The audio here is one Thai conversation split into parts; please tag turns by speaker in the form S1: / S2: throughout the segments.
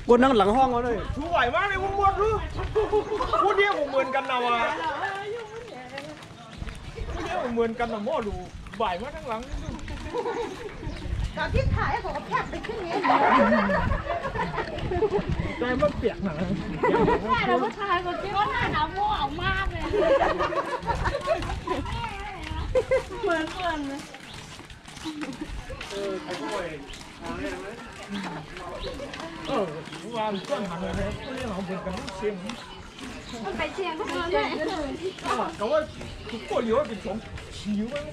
S1: กูนั่งหลังห้องเขาเลย
S2: ชูไหวมากเลยคุณบดรู้พูดเดียวผมเหมือนกันนะวะพูดเดียวผมเหมือนกันนะหม้อดูไหวมากทั้งหลัง
S3: ตอนที่ถ่ายผมก็แคบไปขึ้นนี้
S2: ใจมันเปียกหนัง
S3: แค่เราผู้ชายคนที่ว่าหน้าหนาวม่วงมากเลยเหมือนเลย
S2: ว่าต้นหันเลยนะเรื่องของเหมือนกันทุกเชียง
S3: ไปเชียงก็ได้
S2: แต่ว่าทุกคนเลี้ยวเป็นสองชิวมั้ง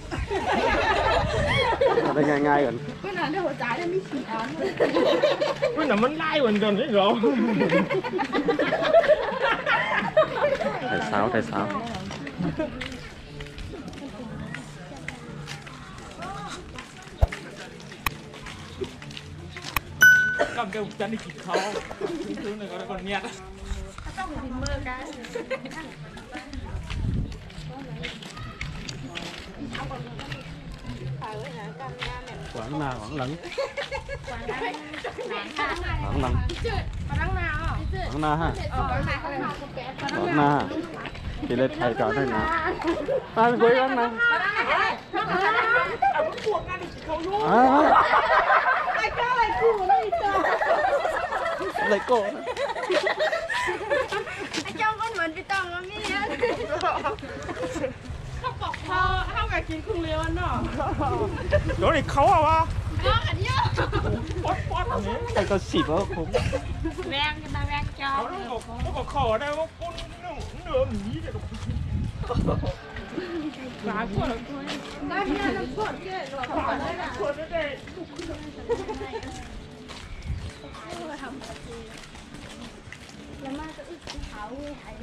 S1: ได้ง่ายๆก่อน
S3: เมื่อนั้นหัวใจจะไม่ฉีดอ่อน
S2: เมื่อนั้นมันไล่เหมือนกันนี่เหรอ
S1: ไข่สาว
S2: กำเกลจันทร์กินเขาซื้อหนึ่งก็ได้คนเนี้ย
S3: ต้องถึงมือกัน
S1: หวังหน้าหวังหลังหวังหลังหวังหน้าฮะหวังหน้ากินเล็ดไทยก่อนได้นะมาไปคุยกันนะ
S3: ไอ้เจ้าอะไรกูนี่เจ้า
S1: อะไรโก้
S3: ไอ้เจ้าก็เหมือนพี่ตองแล้วนี่เขาบอกพอเท่ากับกินคุ้งเลี้ยวเนาะ
S2: เดี๋ยวนี่เขาอะวะ
S3: อันนี้
S2: ป๊อดอันนี้
S1: ไอ้ก็ฉีดว่าผม
S3: แวงกันมาแวงจอ
S2: เขาบอกขอได้ว่าคุณเนื้อหมีแต่หลายคน
S3: ได้เพียงน้ำขวดเยอะหรอได้น้ำขวดได้แล้วมาจะอึดเขาหาย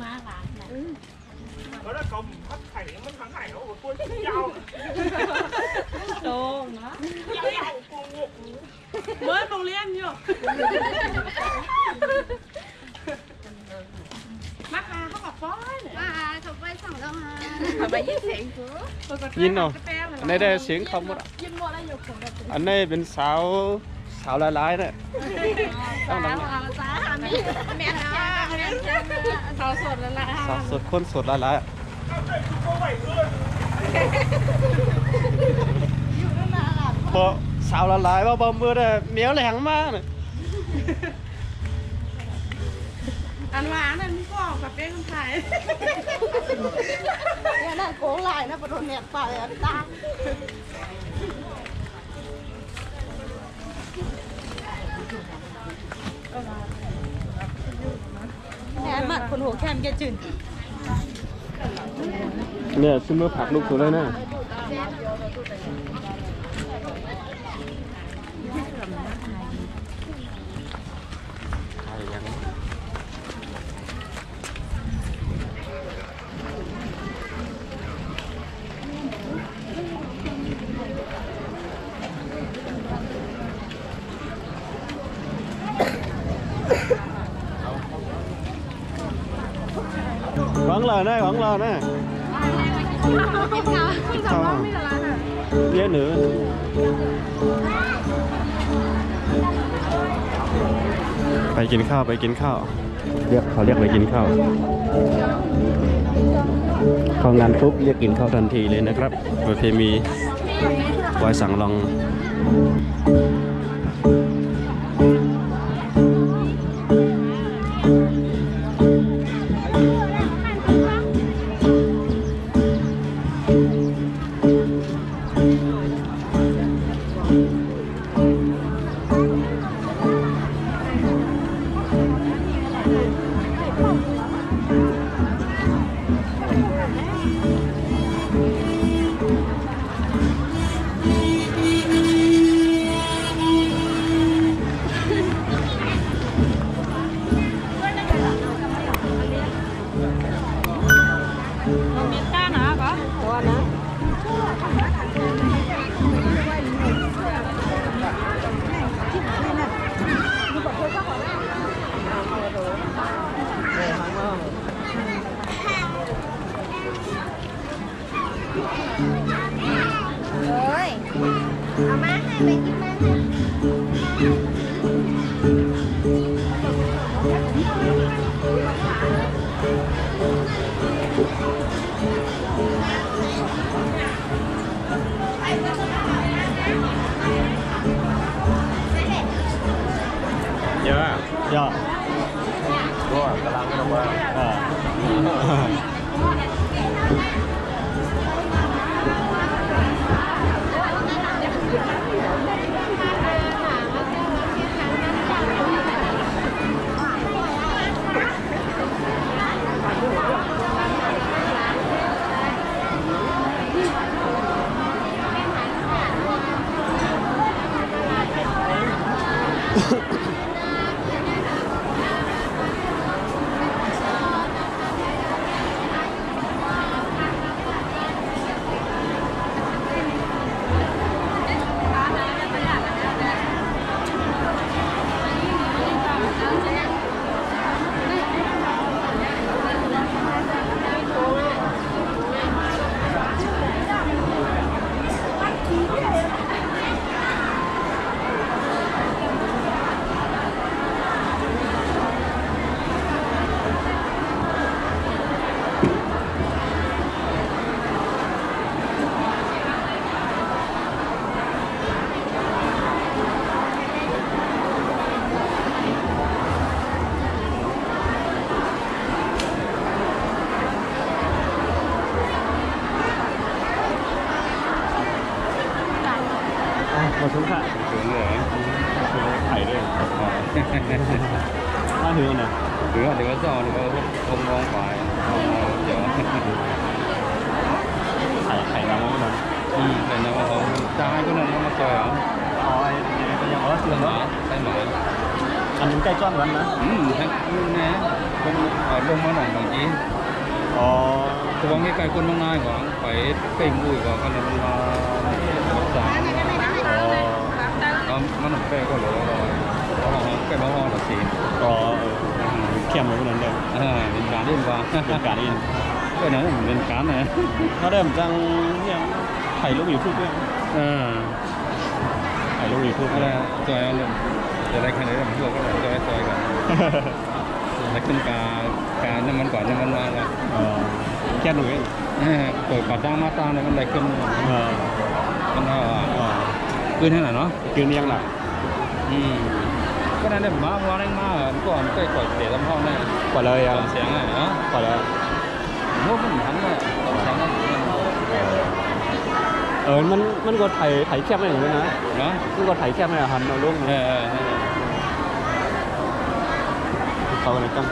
S3: มาหลานนะ
S2: แล้วถ้าเขาพัดไข่มันทางไข่เขาตัวเยาว
S3: โตนะ
S2: ยาวกู
S3: เมื่อโรงเรียนอยู่มาค่ะเขาบอกฟ้อนมาเขาไปสั่งแล้วฮะเขาไปยินเสียงคือ
S1: ยินเนาะอันนี้ได้เสียงคำหมด
S3: ยินหมดแล้วอยู่ผม
S1: อันนี้เป็นสาวร้ายๆเนี่ย
S3: ต้องดังสาวมีแม่นะสาวสดแล้วล่ะ
S1: สาวสดคนสดร้ายพอสาวร้ายว่าบอมเบอร์ได้เหนียวแหลงมากเลย
S3: อันหวานนั่นก็กับเป็นคนไทยเนี่ยน่าโกงลายนะประโดนเนี่ยไปอ่ะตาแค่มัดคนหัวแคมแกจืด
S1: เนี่ยซื้อมาผักลูกสุดเลยนะหวังเรานะข้าวเยอะหนือไปกินข้าวเขาเรียกไปกินข้าวเข้างานปุ๊บเรียกกินข้าวทันทีเลยนะครับประเพณีไว้สั่งลอง
S3: เอามาให้ไปกินมาให้
S1: เยอะเยอะก็กำลังกันมามาถึงค่ะถึงเลยถึงไข่ด้วยมาถึงนะถึงเดี๋ยวก็จอเดี๋ยวก็คงมองไปเดี๋ยวไข่น้ำมันไข่น้ำมันเขาจะให้ก็นั่นมาจอยเหรออ๋อไอ้ก็ยังว่าเสื่อมเหรอใช่ไหมอันนี้ใกล้จ้อนกันนะทั้งนะคนลงมาหน่อยบางทีอ๋อตัวนี้ไก่คนบางนายของไปเก่งบุ้ยของกันเลยมาสามมันหนุ่มเป้ก็หล่อcái bó hoa là xịn kem mấy cái này đây lên cá đi qua lên cá đi cái này là lên cá này nó đem răng thầy lúc YouTube đấy thầy lúc YouTube đây rồi lên giờ đây cái này là vừa cái này rồi cả là con cá nhưngมันก่อนnhưngมันมาแล้วแค่หนุ่ยเปิดปากดังมาตาเนี่ยมันได้ขึ้นมันขึ้นให้หน่อยเนาะขึ้นยังล่ะก็นั่นเนี่ยมาวันนั้นมาก่อนไปก่อนเดี๋ยวทำห้องเนี่ยก่อนเลยอ่ะเสียงไงเนาะก่อนเลยงบมันหันเลยเสียงมันก็ไถแคบไม่ถึงเลยนะเนาะมันก็ไถแคบไม่หันเอาลูกเขาอะไรกัน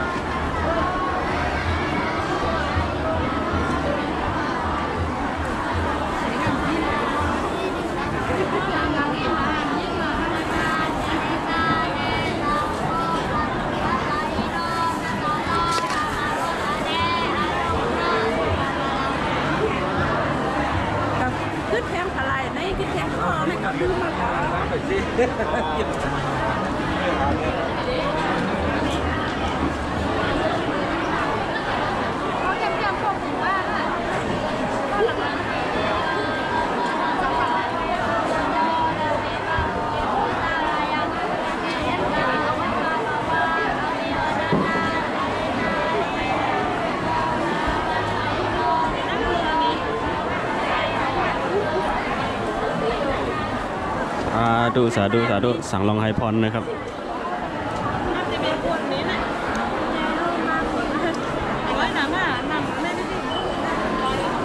S1: สาธุสั่งลองไฮพอนนะครับ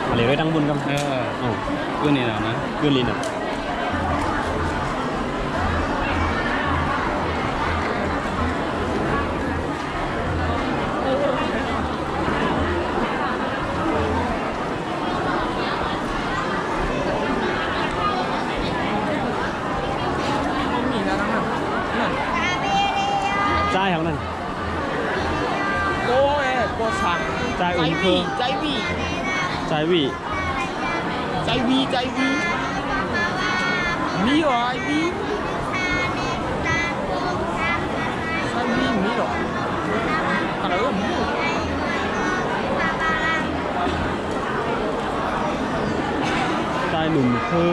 S1: อะไรไว้ดังบุญกันเรื่องนี้นะเรื่องนี้นะใจของนั่นโก้โก้สั่งใจอุ่นคือใจวีมีหรอไอวีใจวีมีหรออะไรก็มีใจหนุ่มคือ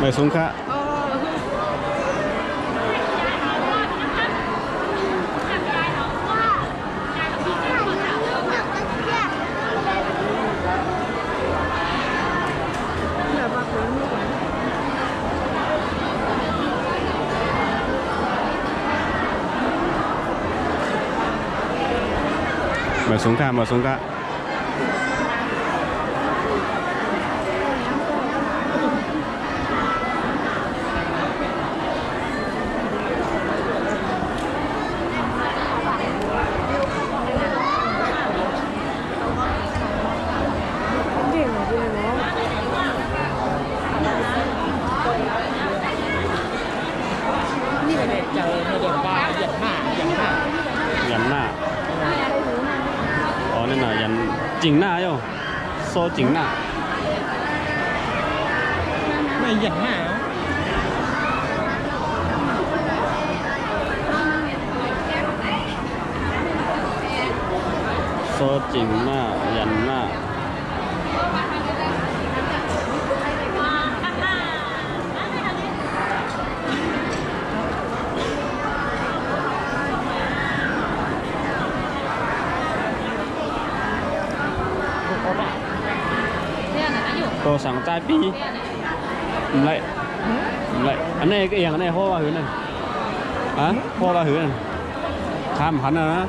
S1: ไม่สูงค่ะมาสูงค่ะมาสูงค่ะยันหน้าอ๋อนั่นน่ะยันจิงหน้าโย่โซจิงหน้าไม่ยันหน้าโซจิงหน้ายันหน้าตัวสั่งใจปีlại lại anh này cái anh này hô vào hướng này hả hô vào hướng này tham hắn à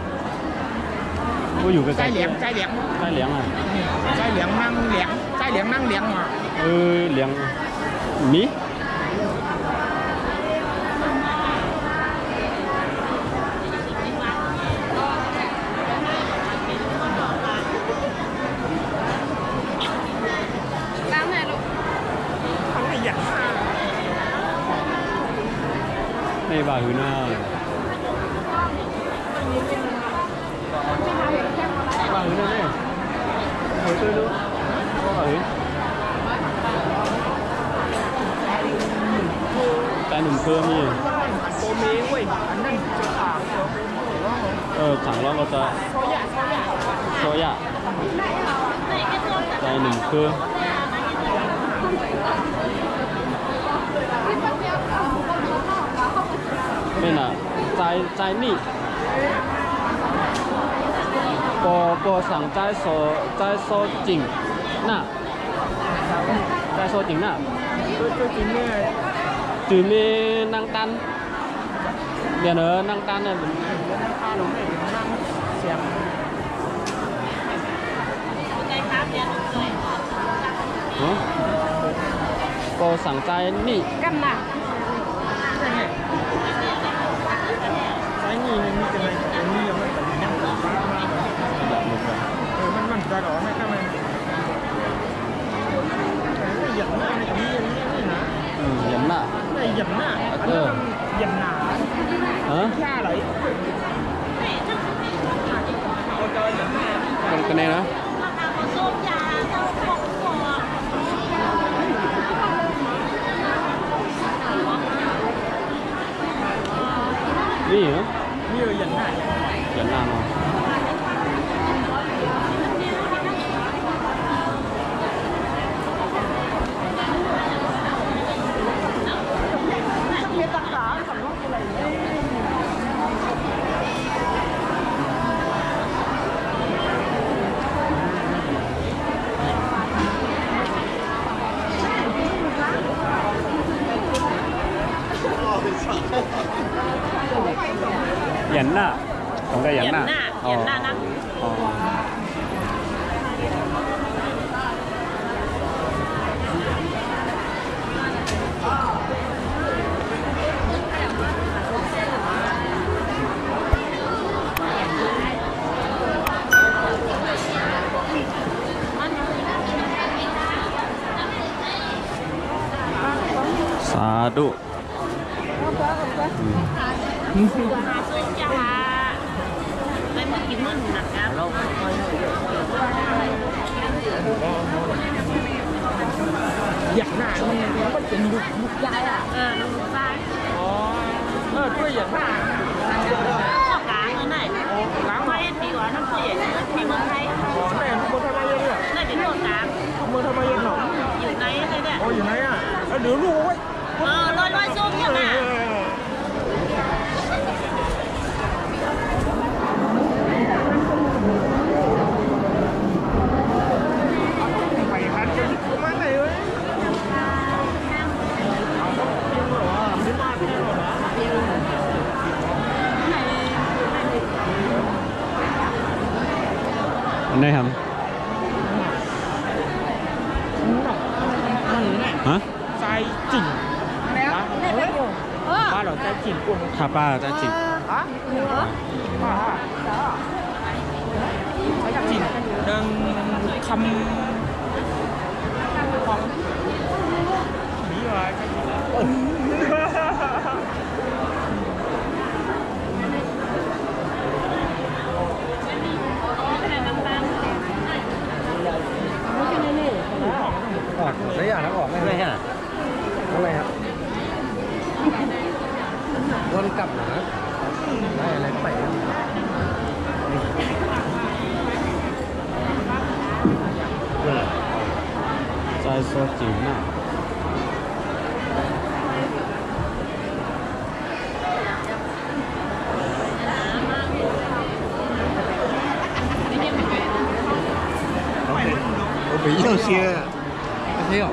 S1: cóอยู่cái
S2: trái liệng
S1: trái liệng này
S2: trái liệng năng liệng mà
S1: liệng mí đây vào hướng nào vào hướng nào đây hồi tôi luôn vào hướng tay nằm cơm gì thẳng lo có số dạ tay nằm cơm bên là trái nị bò sẵn trái số chỉnh nạ trái số chỉnh nạ từ mi năng tan biển ở năng tan này bò sẵn trái nị
S3: căn nạ
S2: ra đó này các bạn cái giật nó này cũng như nè
S1: giật nè
S2: này giật nè giật nè
S1: hả
S2: ra lại
S1: còn cái này nữa gì nữa
S2: như giật nè
S1: mà dẫn nè còn cái dẫn nè
S3: dẫn nè nè
S1: sá đụ
S2: giật nè nó có chừng đục dai à
S3: đục dai
S2: tôi giật nè
S3: cá nữa này quay tí quá nó phải đi mưa thay
S2: này mưa thay bao nhiêu nữa
S3: này đến một cá
S2: mưa thay bao nhiêu nữa
S3: อยู่ไหนเลยเนี่ย
S2: อยู่ไหนอ่ะเดี๋ยวลูกไว้
S1: ฮะ
S2: ใจจริง
S3: แล้วได้ไปอยู่
S2: บ้านเราใจจริงกลุ่ม
S1: ถ้าป้าจะจริง
S2: ฮะจริงดังคำของนี่ว่าใจจริง
S4: ออกได้อย่างแล้วออกไม่ได้ฮะอะไรครับวนกลับนะได้อะไรไป
S1: ใจโซจริงนะ
S4: 我没有些，没有。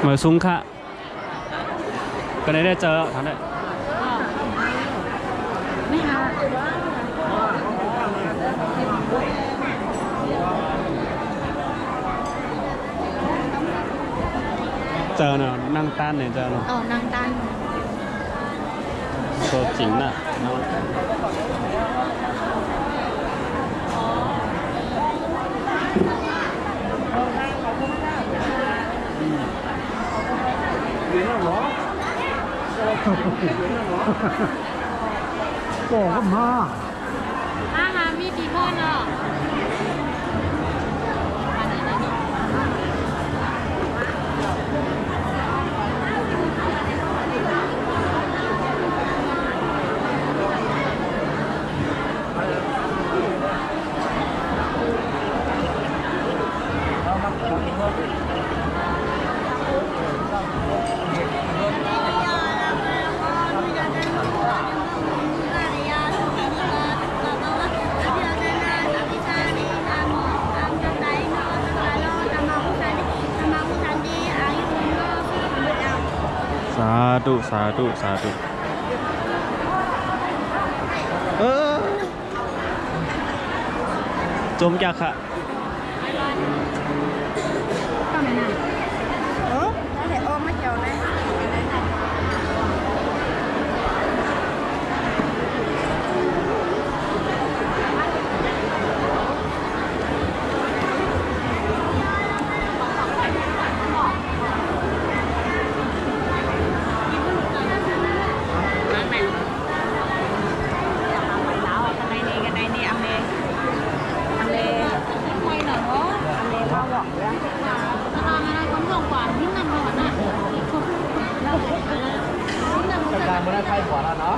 S1: เหมือนซุ้งค่ะก็ได้เจอทำได้ไม่ค่ะเจอเนาะนั่งต้านเนี่ยเจอเนาะ
S3: นั่งตัน
S1: โซจริงน่ะ
S4: บอกก็มา
S3: มีกี่คนอ่ะ
S1: สาธุสาธุสาธุจมจักค่ะ
S4: การไม่ได้ไพ่หัวแล้วเนาะ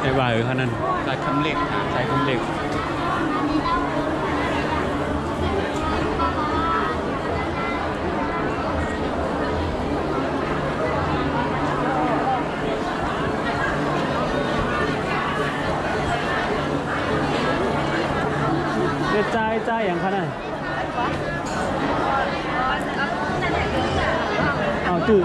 S1: ไอ้บ่ายเขานั่นใส่คำเล็กใส่คำเล็กใจอย่างขนาดเอาจืด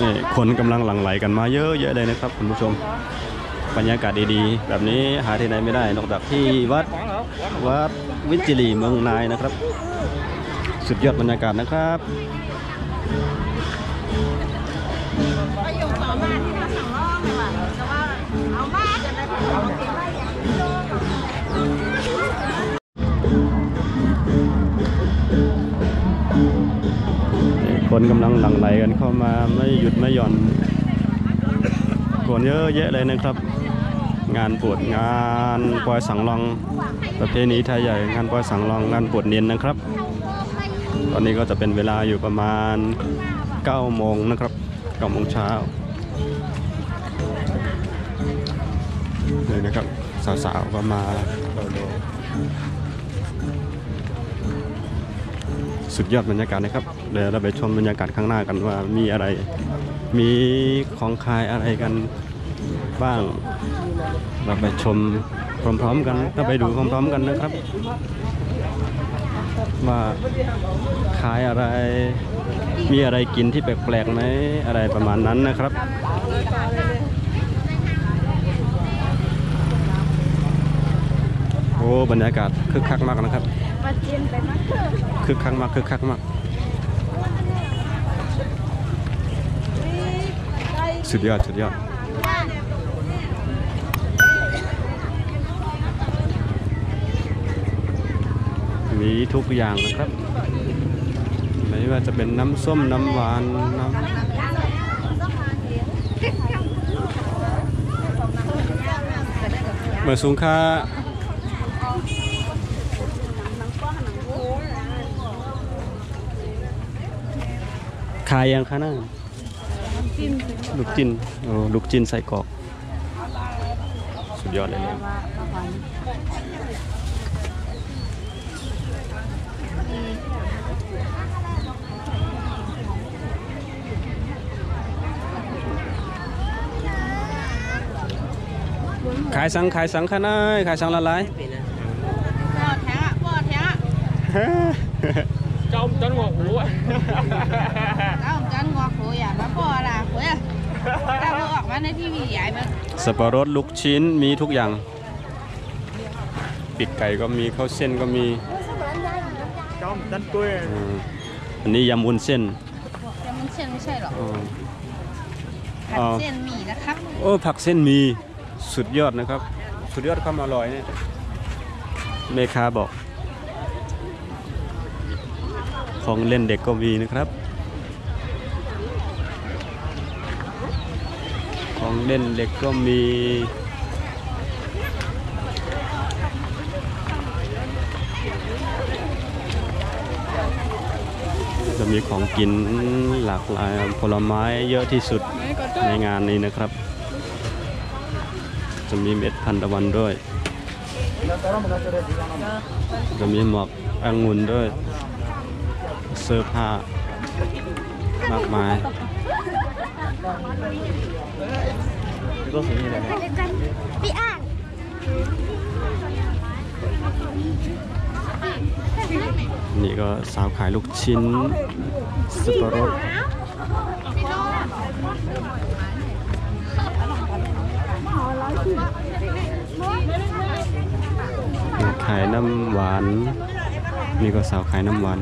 S1: นี่คนกำลังหลั่งไหลกันมาเยอะแยะเลยนะครับคุณผู้ชมบรรยากาศดีๆแบบนี้หาที่ไหนไม่ได้นอกจากที่วัดวิจิตรีเมืองนายนะครับ สุดยอดบรรยากาศนะครับคนกำลังหลั่งไหลกันเข้ามาไม่หยุดไม่หย่อนคนเยอะแยะเลยนะครับงานบวชงานปอยสังลองประเพณีไทยใหญ่งานปอยสังลองงานบวชเนียนนะครับตอนนี้ก็จะเป็นเวลาอยู่ประมาณ9 โมงนะครับ9 โมงเช้าเลยนะครับสาวๆก็มาสุดยอดบรรยากาศนะครับเดี๋ยวเราไปชมบรรยากาศข้างหน้ากันว่ามีอะไรมีของขายอะไรกันบ้างเราไปชมพร้อมๆกันเราไปดูพร้อมๆกันนะครับว่าขายอะไรมีอะไรกินที่แปลกๆไหมอะไรประมาณนั้นนะครับโอ้บรรยากาศคึกคักมากนะครับคึกคักมากคึกคักมากสุดยอดสุดยอดมีทุกอย่างนะครับไม่ว่าจะเป็นน้ำส้มน้ำหวานน้ำเมื่อสูงค่าขายยังคะน่ะลูกจิ้นโอ้ลูกจิ้นใส่กรอกสุดยอดเลยนะขายสังคะน่ะขายสังละลาย
S2: cho ông chân ngọt hủ á
S3: ông chân ngọt hủ à nó bò là hủ à tao vừaออกมาในทีวีใหญ่มั้ย
S1: สับปะรดลูกชิ้นมีทุกอย่างปีกไก่ก็มีข้าวเส้นก็มีอันนี้ยำวุ้นเส้น
S3: ยำวุ้นเส้นไม่ใช่หรอผัดเส้นหมี่นะครับ
S1: โอ้ผักเส้นหมี่สุดยอดนะครับสุดยอดความอร่อยเนี่ยเมคาบอกของเล่นเด็กก็มีนะครับของเล่นเด็กก็มีจะมีของกินหลากหลายผลไม้เยอะที่สุดในงานนี้นะครับจะมีเม็ดทานตะวันด้วยจะมีหมวกองุ่นด้วยเสื้อผ้ามากมายนี่ก็สาวขายลูกชิ้นสับปะรดขายน้ำหวานนี่ก็สาวขายน้ำหวาน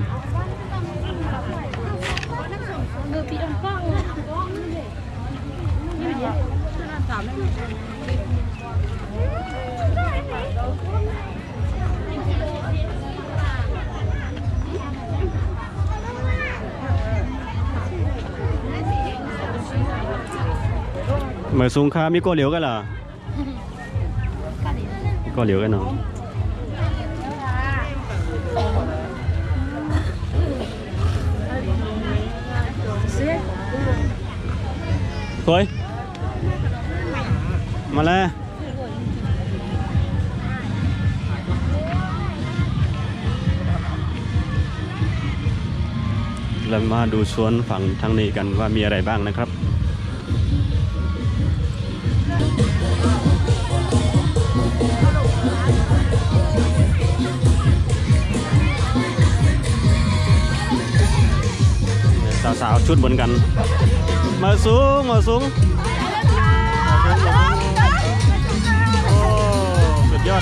S1: เหมือนซุงค้ามีก๋วยเหลียวกันเหรอมีก๋วยเหลียวกันเนาะสวยมาแล้วเรามาดูสวนฝั่งทางนี้กันว่ามีอะไรบ้างนะครับสาวๆชุดบนกันมาสูงโอ้สุดยอด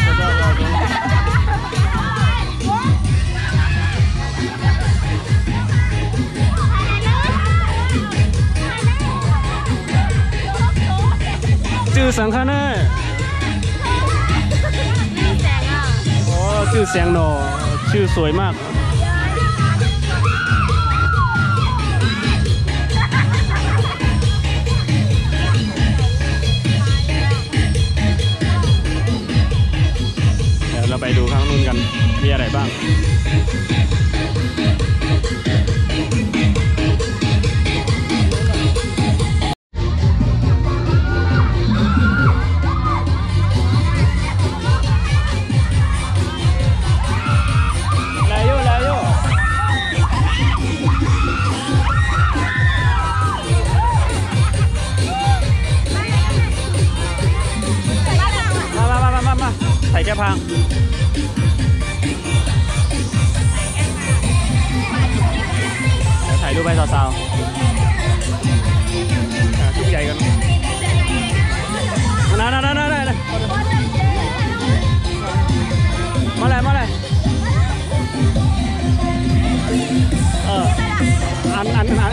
S1: สังฆเนยโอ้ชื่อแสงหนอชื่อสวยมากเดี๋ยวเราไปดูข้างนู้นกันมีอะไรบ้างใส่แก้พังถ่ายรูปไปสาวๆชุดใหญ่กันนั่นมาเลย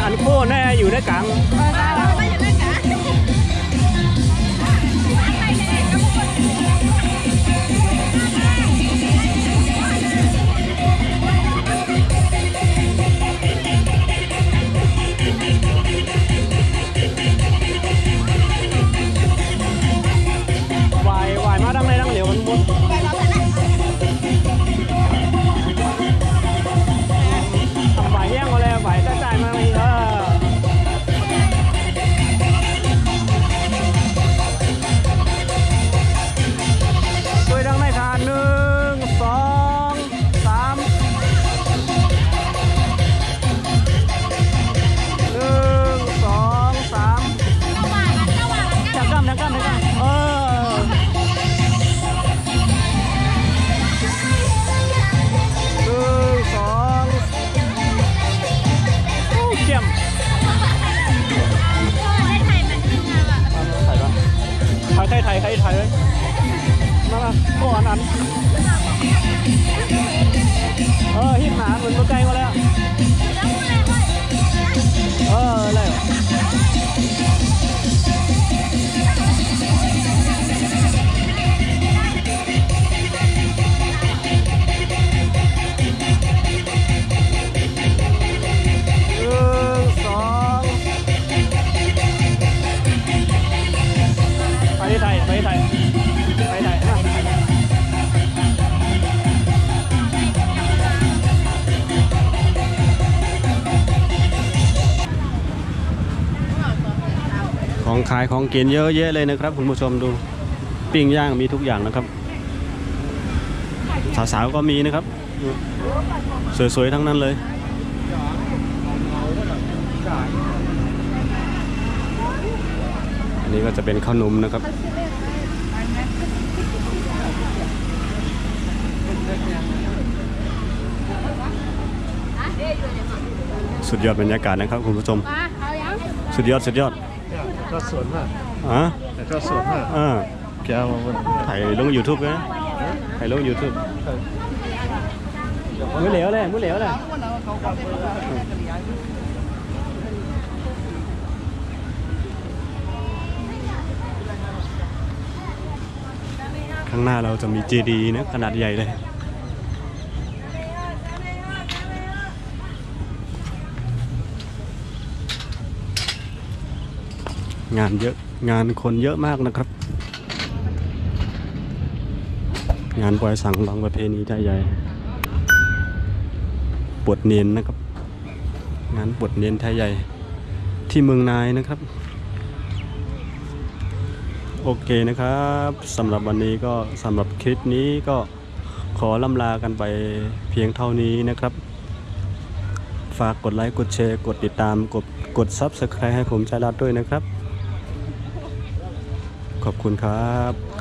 S1: อันโค้แน่อยู่ในกลางวายมาดังเลยดังเหลียวมันมุดทำวายแย่งมาเลยวายจ่ายมาไม่ช่วยดังในค่ะ1 2 3 1 2 3จับกล้ามเกี่ยมถ่ายเลยมาก่อนอันหิ้มหนาเหมือนตัวไก่มาแล้วอะไรไปไทยของขายของกินเยอะแยะเลยนะครับคุณผู้ชมดูปิ้งย่างมีทุกอย่างนะครับสาวๆก็มีนะครับสวยๆทั้งนั้นเลยอันนี้ก็จะเป็นขนมนะครับสุดยอดบรรยากาศนะครับคุณผู้ชมสุดยอด
S4: ก็สวนมากแต่ก็สวนมากแกถ่ายลง YouTube นะถ่ายลง YouTube
S1: มือเหลวเลยข้างหน้าเราจะมีเจดีย์นะขนาดใหญ่เลยงานเยอะงานคนเยอะมากนะครับงานปล่อยสังหลังประเพณีไทยใหญ่ปวดเนียนนะครับงานปวดเนียนไทยใหญ่ที่เมืองนายนะครับโอเคนะครับสำหรับวันนี้ก็สำหรับคลิปนี้ก็ขอล่ำลากันไปเพียงเท่านี้นะครับฝากกดไลค์กดแชร์กดติดตามกด Subscribe ให้ผมชายรัฐด้วยนะครับขอบคุณครับ